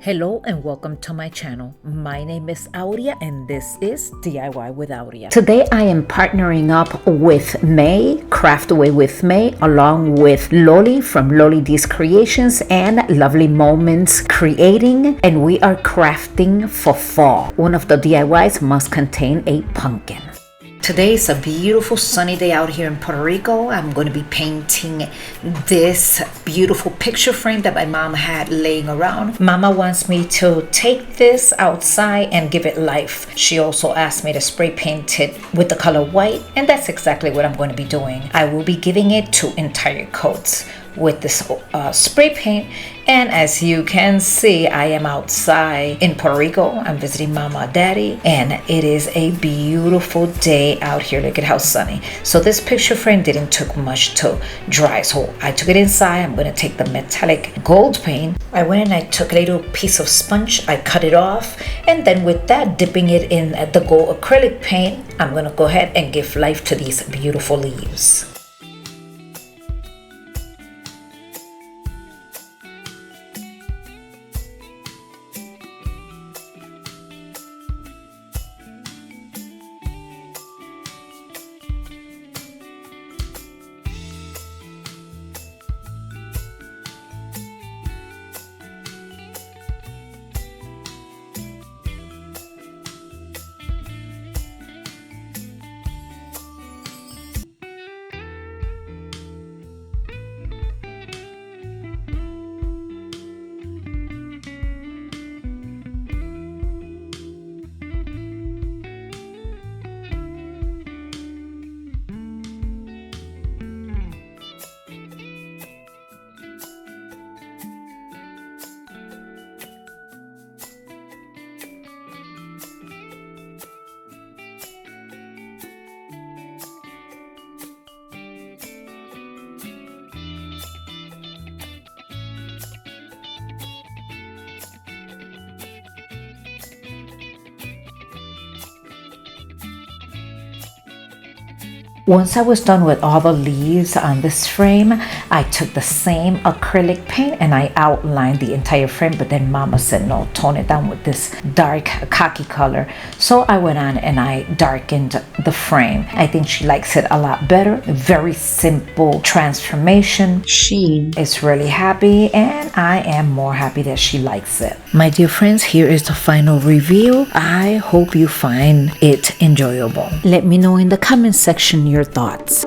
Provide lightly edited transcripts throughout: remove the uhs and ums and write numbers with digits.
Hello and welcome to my channel. My name is Aurea and this is DIY with Aurea. Today I am partnering up with May, Craft Away with May, along with Loli from Loli D's Creations and Lovely Moments Creating, and we are crafting for fall. One of the DIYs must contain a pumpkin. Today is a beautiful sunny day out here in Puerto Rico. I'm going to be painting this beautiful picture frame that my mom had laying around. Mama wants me to take this outside and give it life. She also asked me to spray paint it with the color white, and that's exactly what I'm going to be doing. I will be giving it 2 entire coats with this spray paint. And as you can see, I am outside in Puerto Rico. I'm visiting Mama and Daddy, and it is a beautiful day out here. Look at how sunny. So this picture frame didn't take much to dry, so I took it inside. I'm going to take the metallic gold paint. I went and I took a little piece of sponge, I cut it off, and then with that, dipping it in the gold acrylic paint, I'm going to go ahead and give life to these beautiful leaves. Once I was done with all the leaves on this frame, I took the same acrylic paint and I outlined the entire frame, but then Mama said, no, tone it down with this dark khaki color. So I went on and I darkened the frame. I think she likes it a lot better. Very simple transformation. She is really happy and I am more happy that she likes it. My dear friends, here is the final review. I hope you find it enjoyable. Let me know in the comment section your thoughts.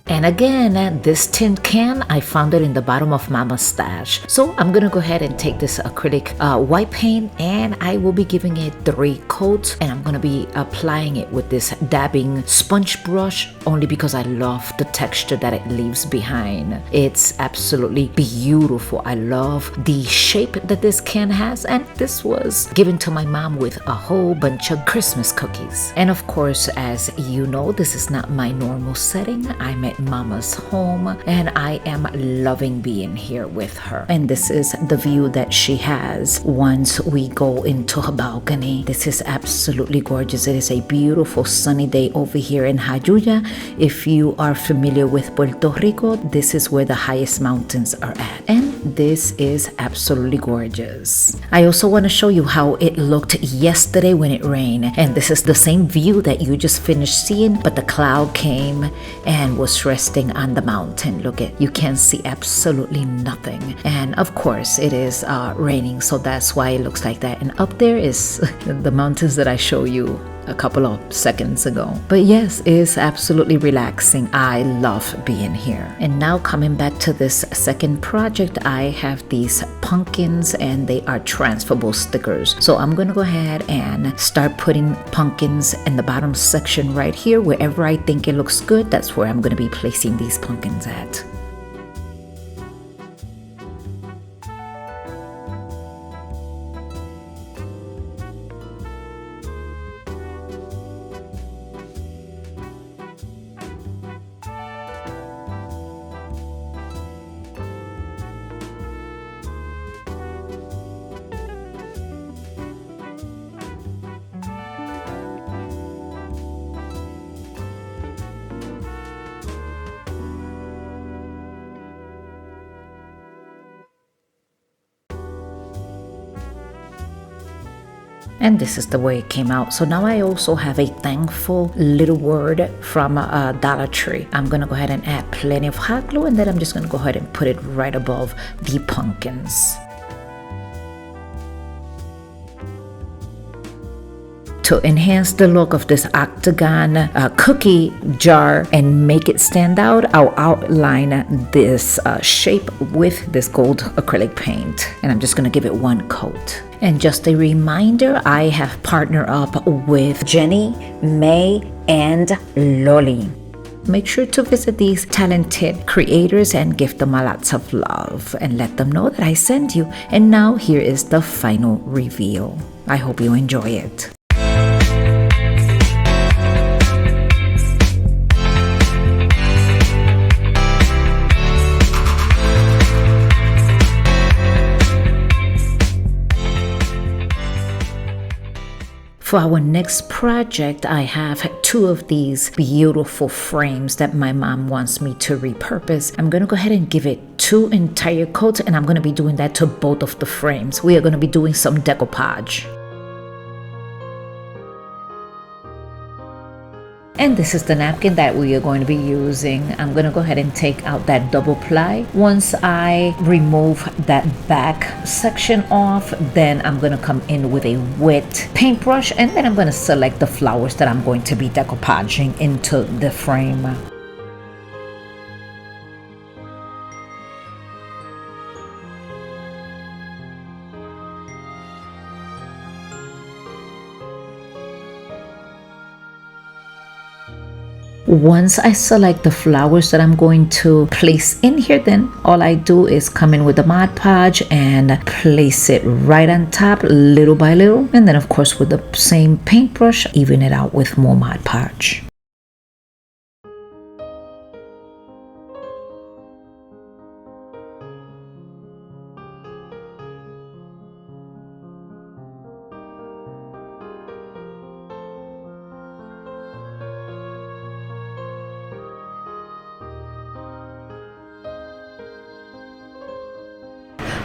And again, this tin can, I found it in the bottom of Mama's stash. So I'm gonna go ahead and take this acrylic white paint and I will be giving it 3 coats, and I'm gonna be applying it with this dabbing sponge brush only because I love the texture that it leaves behind. It's absolutely beautiful. I love the shape that this can has, and this was given to my mom with a whole bunch of Christmas cookies. And of course, as you know, this is not my normal setting. I'm at Mama's home and I am loving being here with her. And this is the view that she has once we go into her balcony. This is absolutely gorgeous. It is a beautiful sunny day over here in Jayuya. If you are familiar with Puerto Rico, this is where the highest mountains are at. And this is absolutely gorgeous. I also want to show you how it looked yesterday when it rained. And this is the same view that you just finished seeing, but the cloud came and was resting on the mountain. Look at, you can see absolutely nothing. And of course it is raining, so that's why it looks like that. And up there is the mountains that I show you a couple of seconds ago. But yes, it is absolutely relaxing. I love being here. And now coming back to this second project, I have these pumpkins and they are transferable stickers. So I'm gonna go ahead and start putting pumpkins in the bottom section right here. Wherever I think it looks good, that's where I'm gonna be placing these pumpkins at. And this is the way it came out. So now I also have a thankful little word from Dollar Tree. I'm gonna go ahead and add plenty of hot glue, and then I'm just gonna go ahead and put it right above the pumpkins. To enhance the look of this octagon cookie jar and make it stand out, I'll outline this shape with this gold acrylic paint, and I'm just gonna give it one coat. And just a reminder, I have partnered up with Jenny, May, and Lolly. Make sure to visit these talented creators and give them a lots of love and let them know that I sent you. And now here is the final reveal. I hope you enjoy it. For our next project, I have 2 of these beautiful frames that my mom wants me to repurpose. I'm gonna go ahead and give it 2 entire coats, and I'm gonna be doing that to both of the frames. We are gonna be doing some decoupage. And this is the napkin that we are going to be using. I'm going to go ahead and take out that double ply. Once I remove that back section off, then I'm going to come in with a wet paintbrush, and then I'm going to select the flowers that I'm going to be decoupaging into the frame. Once I select the flowers that I'm going to place in here, then all I do is come in with the Mod Podge and place it right on top little by little. And then of course with the same paintbrush, even it out with more Mod Podge.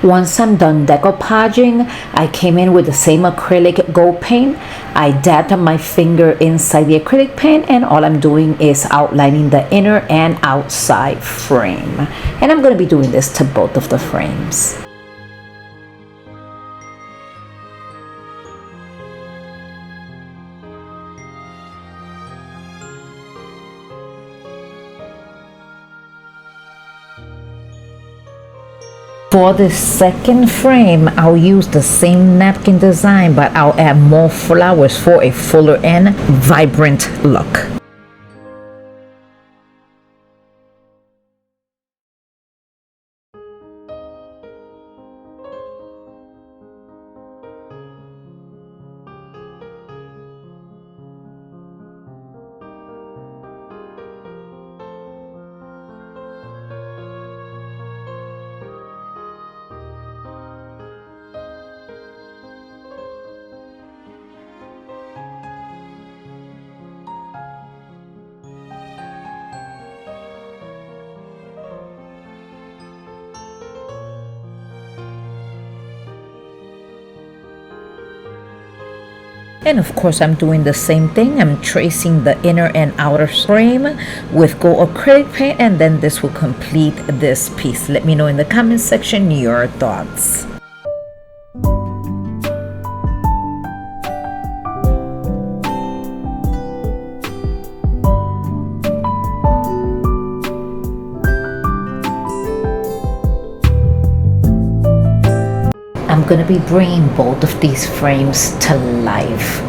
Once I'm done decoupaging, I came in with the same acrylic gold paint. I dabbed my finger inside the acrylic paint, and all I'm doing is outlining the inner and outside frame. And I'm going to be doing this to both of the frames. For the second frame, I'll use the same napkin design, but I'll add more flowers for a fuller and vibrant look. And of course, I'm doing the same thing. I'm tracing the inner and outer frame with gold acrylic paint, and then this will complete this piece. Let me know in the comment section your thoughts. I'm going to be bringing both of these frames to life.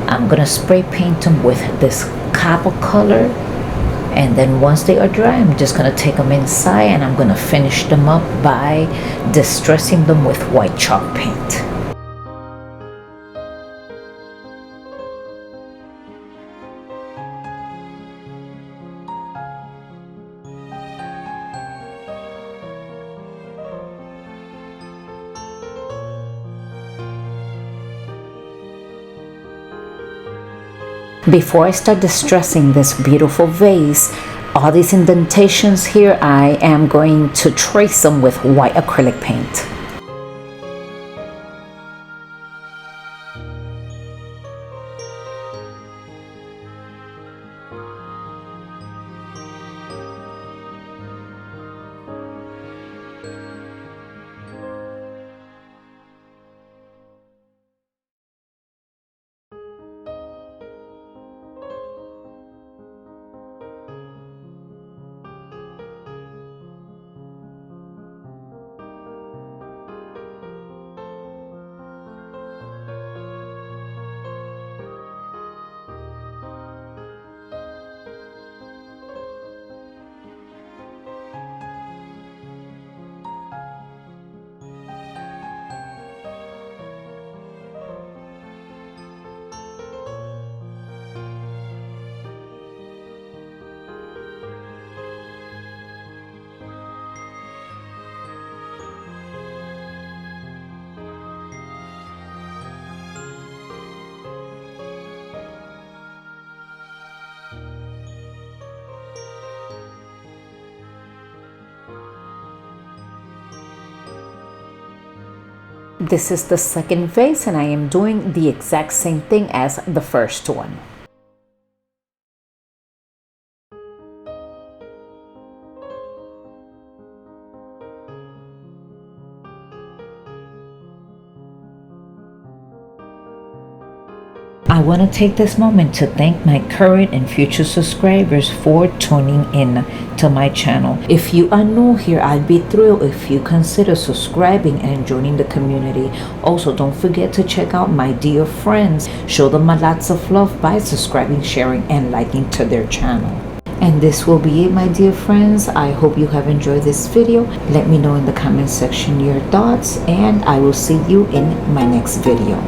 I'm going to spray paint them with this copper color, and then once they are dry, I'm just going to take them inside and I'm going to finish them up by distressing them with white chalk paint. Before I start distressing this beautiful vase, all these indentations here, I am going to trace them with white acrylic paint. This is the second vase and I am doing the exact same thing as the first one. I want to take this moment to thank my current and future subscribers for tuning in to my channel. If you are new here, I'd be thrilled if you consider subscribing and joining the community. Also, don't forget to check out my dear friends. Show them lots of love by subscribing, sharing, and liking to their channel. And this will be it, my dear friends. I hope you have enjoyed this video. Let me know in the comment section your thoughts, and I will see you in my next video.